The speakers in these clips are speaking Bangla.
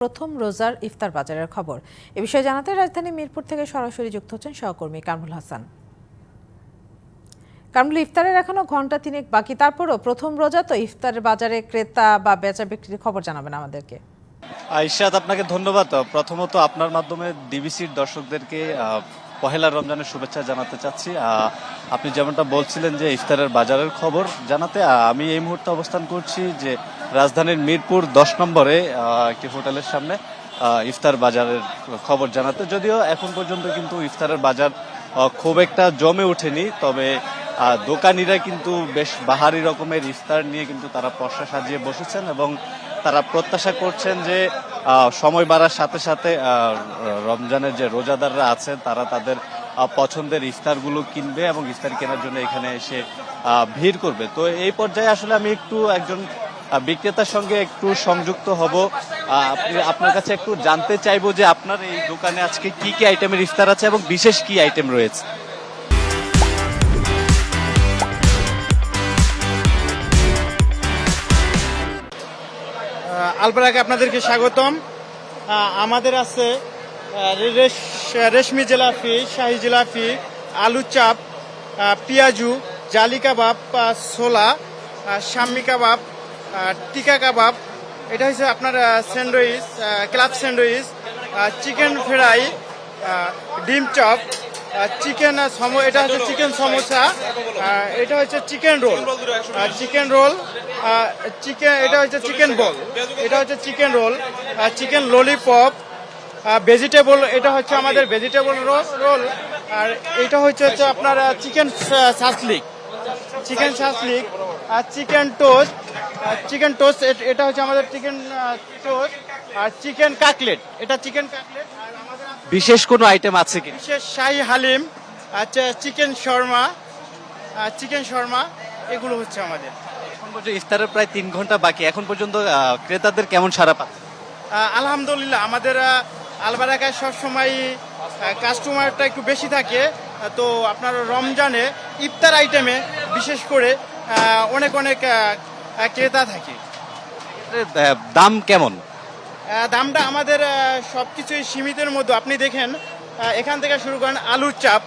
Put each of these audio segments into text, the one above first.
প্রথম রোজার ইফতার বাজারের খবর এ বিষয়ে জানাতে রাজধানী মিরপুর থেকে সরাসরি যুক্ত হচ্ছেন সহকর্মী কামরুল হাসান। কামরুল, ইফতারের এখনো ঘন্টা তিনেক বাকি, তারপরও প্রথম রোজা তো ইফতারের বাজারে ক্রেতা বা বেচা বিক্রির খবর জানাবেন আমাদেরকে। ইশরাত, আপনাকে ধন্যবাদ। প্রথমত আপনার মাধ্যমে ডিবিসির দর্শকদেরকে পহেলা রমজানের শুভেচ্ছা জানাতে চাচ্ছি। আপনি যেমনটা বলছিলেন যে ইফতারের বাজারের খবর জানাতে, আমি এই মুহূর্তে অবস্থান করছি যে রাজধানীর মিরপুর 10 নম্বরে একটি হোটেলের সামনে ইফতার বাজারের খবর জানাতে। যদিও এখন পর্যন্ত কিন্তু ইফতারের বাজার খুব একটা জমে ওঠেনি, তবে দোকানিরা কিন্তু বেশ বাহারি রকমের ইফতার নিয়ে কিন্তু তারা পসরা সাজিয়ে বসেছেন এবং তারা প্রত্যাশা করছেন যে সময় বাড়ার সাথে সাথে রমজানের যে রোজাদাররা আছেন তারা তাদের পছন্দের ইফতারগুলো কিনবে এবং ইফতার কেনার জন্য এখানে এসে ভিড় করবে। তো এই পর্যায়ে আসলে আমি একজন বিক্রেতার সঙ্গে একটু সংযুক্ত হব। আপনার কাছে একটু জানতে চাইবো যে আপনার এই দোকানে আজকে কি কি আইটেমের ইফতার আছে এবং বিশেষ কি আইটেম রয়েছে। আলবারাকে আপনাদেরকে স্বাগতম। আমাদের আছে রেশমি জিলাপি, শাহি জিলাপি, আলু চাপ, পেঁয়াজু, জালি কাবাব, ছোলা, শাম্মি কাবাব, টিকা কাবাব, এটা হচ্ছে আপনার sandwich, club sandwich, chicken fry, ডিম চপ, চিকেন এটা হচ্ছে চিকেন সমোসা, এটা হচ্ছে chicken roll, chicken roll, chicken, এটা হচ্ছে চিকেন বল, এটা হচ্ছে chicken roll, chicken lollipop, vegetable, এটা হচ্ছে আমাদের ভেজিটেবল রোল, আর এটা হচ্ছে আপনার চিকেন সাসলিক, চিকেন সাসলিক, আর চিকেন টোস্ট, চিকেন টোস্ট, এটা হচ্ছে আমাদের চিকেন টোস্ট, আর চিকেন কাকলেট, এটা চিকেন কাকলেট। বিশেষ কোনো আইটেম আছে কি? বিশেষ শাহি হালিম, আচ্ছা চিকেন শর্মা, চিকেন শর্মা, এগুলো হচ্ছে আমাদের। এখন পর্যন্ত ইফতারের প্রায় 3 ঘন্টা বাকি, এখন পর্যন্ত ক্রেতাদের কেমন সাড়া পাচ্ছে? আলহামদুলিল্লাহ, আমাদের আলবারাকায় সবসময় কাস্টমারটা একটু বেশি থাকে। তো আপনার রমজানে ইফতার আইটেমে বিশেষ করে অনেক ক্রেতা থাকে। দাম কেমন? দামটা আমাদের সবকিছুই সীমিতের মধ্যে। আপনি দেখেন এখান থেকে শুরু করেন আলুর চাপ,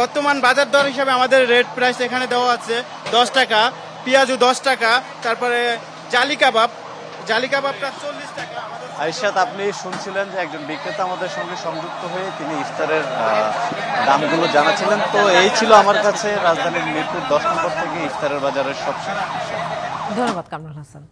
বর্তমান বাজার দর হিসাবে আমাদের রেট প্রাইস এখানে দেওয়া আছে 10 টাকা, পেঁয়াজু 10 টাকা, তারপরে জালি কাবাবটা 40 টাকা। ইশরাত, আপনি শুনছিলেন যে একজন বিক্রেতা আমাদের সঙ্গে সংযুক্ত হয়ে তিনি ইফতারের দামগুলো জানাচ্ছিলেন। তো এই ছিল আমার কাছে রাজধানীর মিরপুর 10 নম্বর থেকে ইফতারের বাজারের সবচেয়ে। ধন্যবাদ কামরুল হাসান।